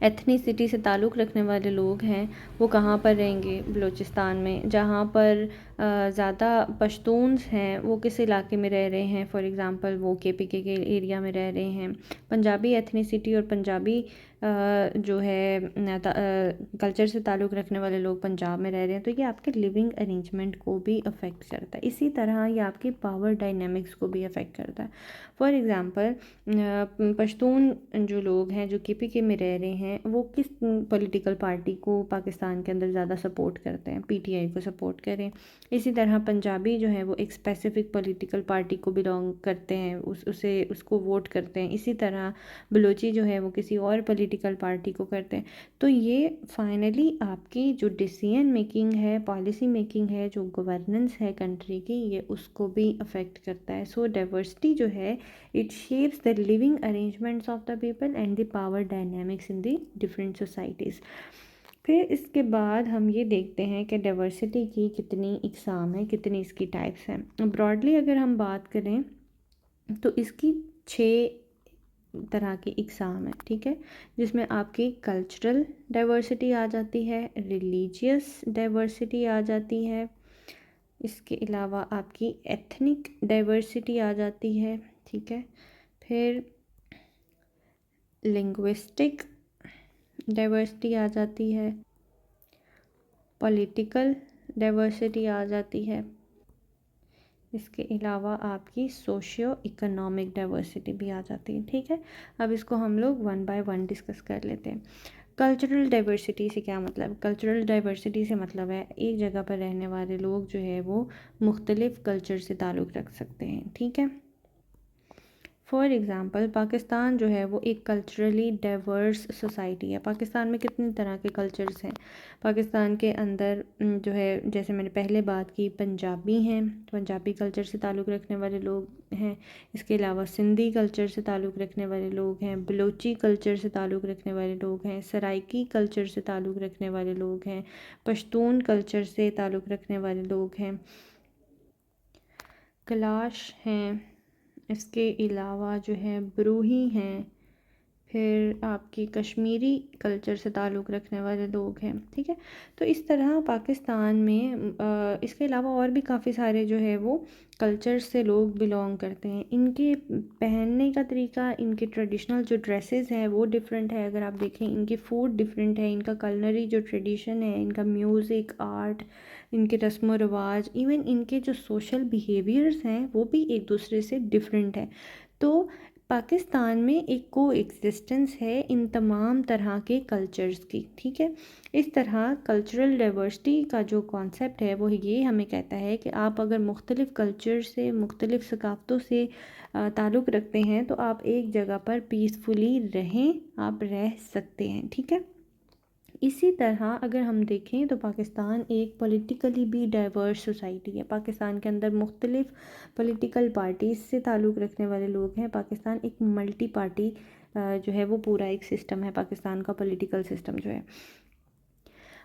Ethnicity سے تعلق رکھنے والے لوگ ہیں وہ کہاں پر رہیں گے؟ بلوچستان میں. جہاں پر زیادہ پشتونز ہیں وہ کس علاقے میں رہ رہے ہیں؟ فار ایگزامپل وہ KPK کے ایریا میں رہ رہے ہیں. پنجابی ایتھنیسٹی اور پنجابی جو ہے کلچر سے تعلق رکھنے والے لوگ پنجاب میں رہ رہے ہیں، تو یہ آپ کے لیونگ ارینجمنٹ کو بھی افیکٹ کرتا ہے. اسی طرح یہ آپ کی پاور ڈائنامکس کو بھی افیکٹ کرتا ہے. فار ایگزامپل پشتون جو لوگ ہیں جو KPK میں رہ رہے ہیں وہ کس پولیٹیکل پارٹی کو پاکستان کے اندر زیادہ سپورٹ کرتے ہیں؟ PTI کو سپورٹ کریں. اسی طرح پنجابی جو ہے وہ ایک اسپیسیفک پولیٹیکل پارٹی کو بلانگ کرتے ہیں، اس کو ووٹ کرتے ہیں. اسی طرح بلوچی جو ہے وہ کسی اور پولیٹیکل پارٹی کو کرتے ہیں. تو یہ فائنلی آپ کی جو ڈیسیژن میکنگ ہے، پالیسی میکنگ ہے، جو گورننس ہے کنٹری کی، یہ اس کو بھی افیکٹ کرتا ہے. سو ڈائیورسٹی جو ہے it shapes the living arrangements of the people and the power dynamics in the different societies. پھر اس کے بعد ہم یہ دیکھتے ہیں کہ ڈائیورسٹی کی کتنی اقسام ہیں، کتنی اس کی ٹائپس ہیں. براڈلی اگر ہم بات کریں تو اس کی 6 طرح کی اقسام ہیں، ٹھیک ہے، جس میں آپ کی کلچرل ڈائیورسٹی آ جاتی ہے، ریلیجیس ڈائیورسٹی آ جاتی ہے، اس کے علاوہ آپ کی ایتھنک ڈائیورسٹی آ جاتی ہے، ٹھیک ہے، پھر لنگوسٹک ڈائیورسٹی آ جاتی ہے، پولیٹیکل ڈائیورسٹی آ جاتی ہے، اس کے علاوہ آپ کی سوشیو اکنامک ڈائیورسٹی بھی آ جاتی ہے. ٹھیک ہے، اب اس کو ہم لوگ 1 by 1 ڈسکس کر لیتے ہیں. کلچرل ڈائیورسٹی سے کیا مطلب؟ کلچرل ڈائیورسٹی سے مطلب ہے ایک جگہ پر رہنے والے لوگ جو ہے وہ مختلف کلچر سے تعلق رکھ سکتے ہیں. ٹھیک ہے، فار ایگزامپل پاکستان جو ہے وہ ایک کلچرلی ڈائیورس سوسائٹی ہے. پاکستان میں کتنی طرح کے کلچرز ہیں؟ پاکستان کے اندر جو ہے جیسے میں نے پہلے بات کی، پنجابی ہیں، پنجابی کلچر سے تعلق رکھنے والے لوگ ہیں. اس کے علاوہ سندھی کلچر سے تعلق رکھنے والے لوگ ہیں، بلوچی کلچر سے تعلق رکھنے والے لوگ ہیں، سرائکی کلچر سے تعلق رکھنے والے لوگ ہیں، پشتون کلچر سے تعلق رکھنے والے لوگ ہیں، کلاش ہیں، اس کے علاوہ جو ہے بروہی ہیں، پھر آپ کی کشمیری کلچر سے تعلق رکھنے والے لوگ ہیں. ٹھیک ہے، تو اس طرح پاکستان میں اس کے علاوہ اور بھی کافی سارے جو ہے وہ کلچر سے لوگ بلانگ کرتے ہیں. ان کے پہننے کا طریقہ، ان کے ٹریڈیشنل جو ڈریسز ہیں وہ ڈیفرنٹ ہے. اگر آپ دیکھیں ان کے فوڈ ڈیفرنٹ ہے، ان کا کلنری جو ٹریڈیشن ہے، ان کا میوزک، آرٹ، ان کے رسم و رواج، ایون ان کے جو سوشل بیہیویئرز ہیں وہ بھی ایک دوسرے سے ڈیفرنٹ ہے. تو پاکستان میں ایک کو ایگزسٹنس ہے ان تمام طرح کے کلچرز کی. ٹھیک ہے، اس طرح کلچرل ڈائیورسٹی کا جو کانسیپٹ ہے وہ یہ ہمیں کہتا ہے کہ آپ اگر مختلف کلچر سے، مختلف ثقافتوں سے تعلق رکھتے ہیں تو آپ ایک جگہ پر پیسفلی رہیں، آپ رہ سکتے ہیں. ٹھیک ہے، اسی طرح اگر ہم دیکھیں تو پاکستان ایک پولیٹیکلی بھی ڈائیورس سوسائٹی ہے. پاکستان کے اندر مختلف پولیٹیکل پارٹیز سے تعلق رکھنے والے لوگ ہیں. پاکستان ایک ملٹی پارٹی جو ہے وہ پورا ایک سسٹم ہے. پاکستان کا پولیٹیکل سسٹم جو ہے،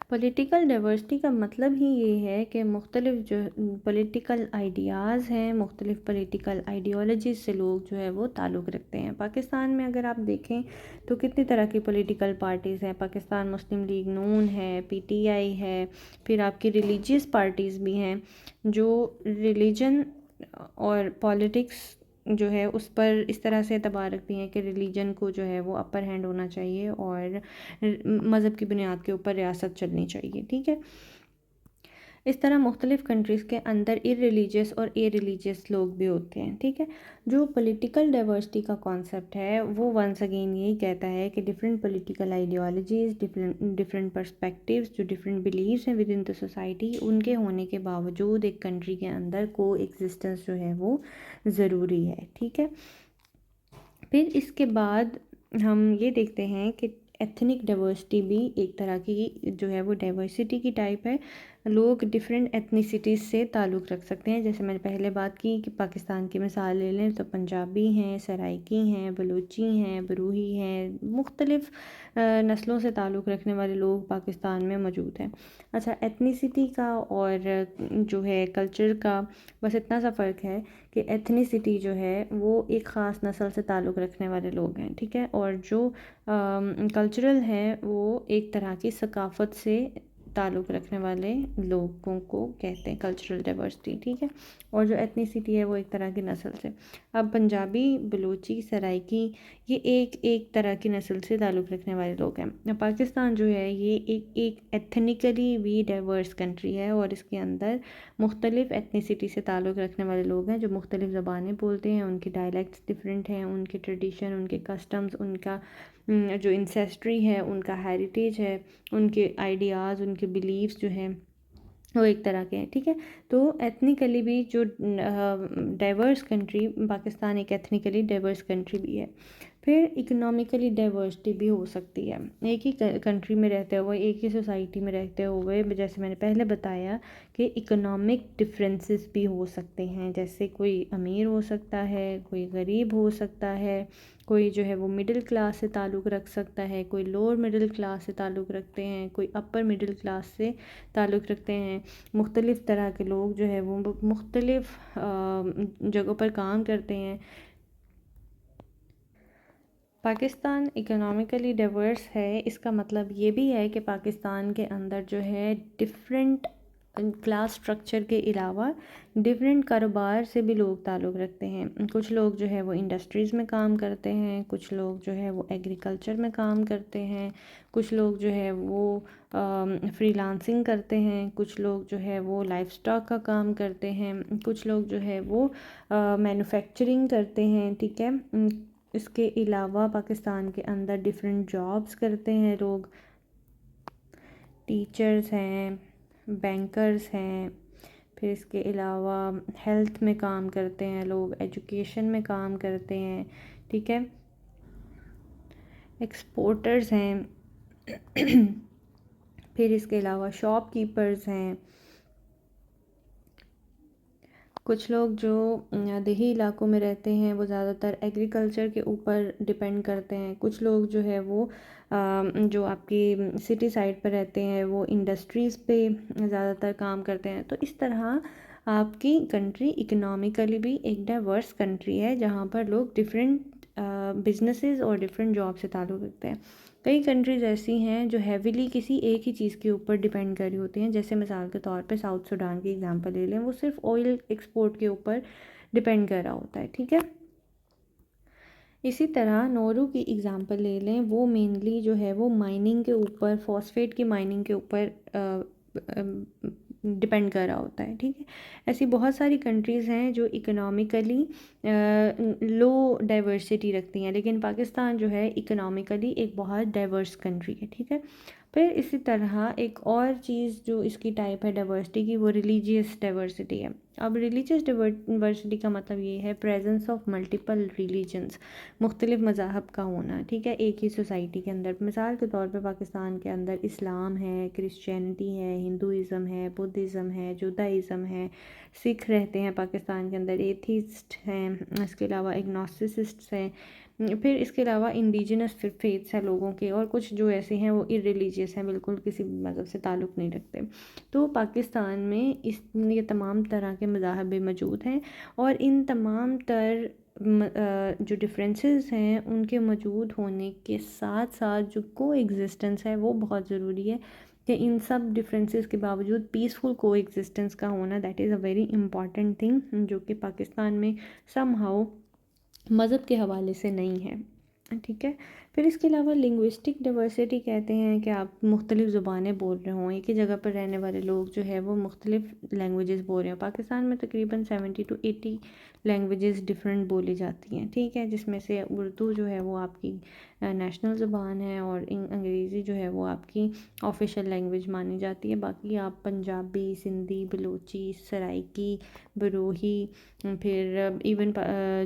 پولیٹیکل ڈائیورسٹی کا مطلب ہی یہ ہے کہ مختلف جو پولیٹیکل آئیڈیاز ہیں، مختلف پولیٹیکل آئیڈیالوجیز سے لوگ جو ہے وہ تعلق رکھتے ہیں. پاکستان میں اگر آپ دیکھیں تو کتنی طرح کی پولیٹیکل پارٹیز ہیں. پاکستان مسلم لیگ نون ہے، PTI ہے، پھر آپ کی ریلیجیس پارٹیز بھی ہیں جو ریلیجن اور پالیٹکس جو ہے اس پر اس طرح سے اعتبار رکھتی ہیں کہ ریلیجن کو جو ہے وہ اپر ہینڈ ہونا چاہیے اور مذہب کی بنیاد کے اوپر ریاست چلنی چاہیے. ٹھیک ہے، اس طرح مختلف کنٹریز کے اندر ریلیجیس اور ریلیجیس لوگ بھی ہوتے ہیں. ٹھیک ہے، جو پولیٹیکل ڈائیورسٹی کا کانسیپٹ ہے وہ ونس اگین یہی کہتا ہے کہ different political ideologies, different perspectives, جو ڈفرینٹ بلیفس ہیں ود ان دا سوسائٹی، ان کے ہونے کے باوجود ایک کنٹری کے اندر کو ایگزسٹنس جو ہے وہ ضروری ہے. ٹھیک ہے، پھر اس کے بعد ہم یہ دیکھتے ہیں کہ ایتھنک ڈائیورسٹی بھی ایک طرح کی جو ہے وہ ڈائیورسٹی کی ٹائپ ہے. لوگ ڈفرینٹ ایتھنیسٹیز سے تعلق رکھ سکتے ہیں. جیسے میں نے پہلے بات کی کہ پاکستان کی مثال لے لیں تو پنجابی ہیں، سرائکی ہیں، بلوچی ہیں، بروہی ہیں، مختلف نسلوں سے تعلق رکھنے والے لوگ پاکستان میں موجود ہیں. اچھا، ایتھنیسٹی کا اور جو ہے کلچر کا بس اتنا سا فرق ہے کہ ایتھنیسٹی جو ہے وہ ایک خاص نسل سے تعلق رکھنے والے لوگ ہیں، ٹھیک ہے، اور جو کلچرل ہے وہ ایک طرح کی ثقافت سے تعلق رکھنے والے لوگوں کو کہتے ہیں کلچرل ڈائیورسٹی، ٹھیک ہے، اور جو ایتھنیسٹی ہے وہ ایک طرح کی نسل سے. اب پنجابی، بلوچی، سرائکی یہ ایک طرح کی نسل سے تعلق رکھنے والے لوگ ہیں. پاکستان جو ہے یہ ایک ایتھنیکلی بھی ڈائیورس کنٹری ہے، اور اس کے اندر مختلف ایتھنیسٹی سے تعلق رکھنے والے لوگ ہیں جو مختلف زبانیں بولتے ہیں، ان کے ڈائلیکٹس ڈفرینٹ ہیں، ان کے ٹریڈیشن، ان کے کسٹمز، ان کا جو انسیسٹری ہے، ان کا ہیریٹیج ہے، ان کے آئیڈیاز، ان کے بیلیفز جو ہیں وہ ایک طرح کے ہیں، ٹھیک ہے. تو ایتھنیکلی بھی جو ڈائیورس کنٹری پاکستان ایک ایتھنیکلی ڈائیورس کنٹری بھی ہے. پھر اکنامیکلی ڈائیورسٹی بھی ہو سکتی ہے. ایک ہی کنٹری میں رہتے ہوئے، ایک ہی سوسائٹی میں رہتے ہوئے، جیسے میں نے پہلے بتایا کہ اکنامک ڈفرینسز بھی ہو سکتے ہیں. جیسے کوئی امیر ہو سکتا ہے، کوئی غریب ہو سکتا ہے، کوئی جو ہے وہ مڈل کلاس سے تعلق رکھ سکتا ہے، کوئی لوور مڈل کلاس سے تعلق رکھتے ہیں، کوئی اپر مڈل کلاس سے تعلق رکھتے ہیں. مختلف طرح کے لوگ جو ہے وہ مختلف جگہوں پر کام کرتے ہیں. پاکستان اکنامیکلی ڈائیورس ہے، اس کا مطلب یہ بھی ہے کہ پاکستان کے اندر جو ہے ڈفرینٹ کلاس سٹرکچر کے علاوہ ڈفرینٹ کاروبار سے بھی لوگ تعلق رکھتے ہیں. کچھ لوگ جو ہے وہ انڈسٹریز میں کام کرتے ہیں، کچھ لوگ جو ہے وہ ایگریکلچر میں کام کرتے ہیں، کچھ لوگ جو ہے وہ فری لانسنگ کرتے ہیں، کچھ لوگ جو ہے وہ لائف سٹاک کا کام کرتے ہیں، کچھ لوگ جو ہے وہ مینوفیکچرنگ کرتے ہیں، ٹھیک ہے. اس کے علاوہ پاکستان کے اندر ڈفرینٹ جابس کرتے ہیں لوگ، ٹیچرز ہیں، بینکرز ہیں. پھر اس کے علاوہ ہیلتھ میں کام کرتے ہیں لوگ، ایجوکیشن میں کام کرتے ہیں، ٹھیک ہے، ایکسپورٹرز ہیں. پھر اس کے علاوہ شاپ کیپرز ہیں. کچھ لوگ جو دیہی علاقوں میں رہتے ہیں وہ زیادہ تر ایگریکلچر کے اوپر ڈپینڈ کرتے ہیں. کچھ لوگ جو ہے وہ جو آپ کی سٹی سائڈ پر رہتے ہیں وہ انڈسٹریز پہ زیادہ تر کام کرتے ہیں. تو اس طرح آپ کی کنٹری اکنامیکلی بھی ایک ڈائیورس کنٹری ہے جہاں پر لوگ ڈفرینٹ بزنسز اور ڈفرینٹ جاب سے تعلق رکھتے ہیں. کئی کنٹریز ایسی ہیں جو ہیویلی کسی ایک ہی چیز کے اوپر ڈیپینڈ کر رہی ہوتی ہیں. جیسے مثال کے طور پہ ساؤتھ سوڈان کی ایگزامپل لے لیں، وہ صرف آئل ایکسپورٹ کے اوپر ڈیپینڈ کر رہا ہوتا ہے، ٹھیک ہے. اسی طرح نورو کی ایگزامپل لے لیں، وہ مینلی جو ہے وہ مائننگ کے اوپر، فاسفیٹ کی مائننگ کے اوپر ڈپینڈ کر رہا ہوتا ہے، ٹھیک ہے. ایسی بہت ساری کنٹریز ہیں جو اکنامیکلی لو ڈائیورسٹی رکھتی ہیں، لیکن پاکستان جو ہے اکنامیکلی ایک بہت ڈائیورس کنٹری ہے، ٹھیک ہے. پھر اسی طرح ایک اور چیز جو اس کی ٹائپ ہے ڈائیورسٹی کی، وہ ریلیجیس ڈائیورسٹی ہے. اب ریلیجیس ڈائیورسٹی کا مطلب یہ ہے پریزنس آف ملٹیپل ریلیجنس، مختلف مذاہب کا ہونا، ٹھیک ہے، ایک ہی سوسائٹی کے اندر. مثال کے طور پہ پاکستان کے اندر اسلام ہے، کرسچینٹی ہے، ہندوازم ہے، بدھزم ہے، جودائزم ہے، سکھ رہتے ہیں پاکستان کے اندر، ایتھیسٹ ہیں، اس کے علاوہ اگنوسٹسسٹ ہیں. پھر اس کے علاوہ انڈیجنس فیتھس ہیں لوگوں کے، اور کچھ جو ایسے ہیں وہ ارریلیجیس ہیں، بالکل کسی مذہب سے تعلق نہیں رکھتے. تو پاکستان میں یہ تمام طرح کے مذاہب بھی موجود ہیں، اور ان تمام تر جو ڈفرینسز ہیں ان کے موجود ہونے کے ساتھ ساتھ جو کو ایگزسٹنس ہے وہ بہت ضروری ہے، کہ ان سب ڈفرینسز کے باوجود پیسفل کو ایگزسٹنس کا ہونا، that is a very important thing, جو کہ پاکستان میں سم ہاؤ مذہب کے حوالے سے نہیں ہے، ٹھیک ہے. پھر اس کے علاوہ لنگوسٹک ڈائیورسٹی کہتے ہیں کہ آپ مختلف زبانیں بول رہے ہوں، ایک ہی جگہ پر رہنے والے لوگ جو ہے وہ مختلف لینگویجز بول رہے ہیں. پاکستان میں تقریباً 70 to 80 لینگویجز ڈفرینٹ بولی جاتی ہیں، ٹھیک ہے، جس میں سے اردو جو ہے وہ آپ کی نیشنل زبان ہے، اور انگریزی انگریزی جو ہے وہ آپ کی آفیشیل لینگویج مانی جاتی ہے. باقی آپ پنجابی، سندھی، بلوچی، سرائکی، بروہی، پھر ایون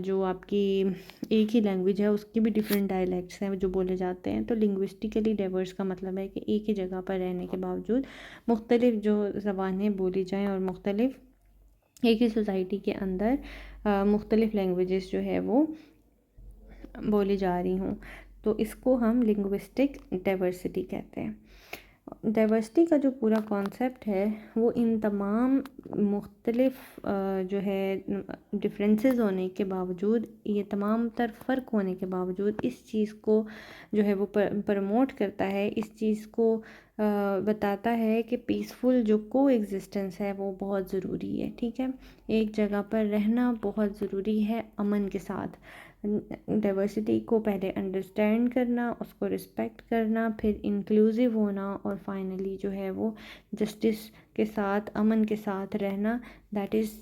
جو آپ کی ایک ہی لینگویج ہے اس کی بھی ڈفرینٹ ڈائلیکٹس ہیں جو بولے جاتے ہیں. تو لنگوسٹیکلی ڈائیورس کا مطلب ہے کہ ایک ہی جگہ پر رہنے کے باوجود مختلف جو زبانیں بولی جائیں اور مختلف ایک ہی سوسائٹی کے اندر مختلف لینگویجز جو ہے وہ بولی جا رہی ہوں. تو اس کو ہم لنگوسٹک ڈائیورسٹی کہتے ہیں. ڈائیورسٹی کا جو پورا کانسیپٹ ہے وہ ان تمام مختلف جو ہے ڈفرینسز ہونے کے باوجود، یہ تمام تر فرق ہونے کے باوجود اس چیز کو جو ہے وہ پروموٹ کرتا ہے، اس چیز کو بتاتا ہے کہ پیسفل جو کو ایگزسٹنس ہے وہ بہت ضروری ہے. ٹھیک ہے، ایک جگہ پر رہنا بہت ضروری ہے امن کے ساتھ. ڈائیورسٹی کو پہلے انڈرسٹینڈ کرنا، اس کو رسپیکٹ کرنا، پھر انکلوزیو ہونا، اور فائنلی جو ہے وہ جسٹس کے ساتھ، امن کے ساتھ رہنا. That is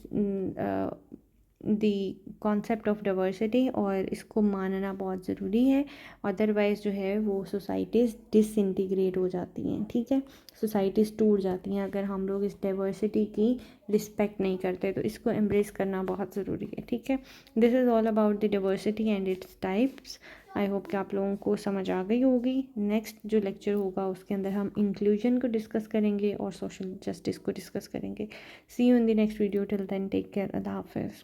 the concept of diversity, اور اس کو ماننا بہت ضروری ہے. ادروائز جو ہے وہ سوسائٹیز ڈس انٹیگریٹ ہو جاتی ہیں. ٹھیک ہے، سوسائٹیز ٹوٹ جاتی ہیں اگر ہم لوگ اس ڈائیورسٹی کی رسپیکٹ نہیں کرتے. تو اس کو امبریس کرنا بہت ضروری ہے. ٹھیک ہے، this is all about the diversity and its types. I hope کہ آپ لوگوں کو سمجھ آ گئی ہوگی. نیکسٹ جو لیکچر ہوگا اس کے اندر ہم انکلوژن کو ڈسکس کریں گے اور سوشل جسٹس کو ڈسکس کریں گے. See you in the next video. Till then take care. اللہ حافظ.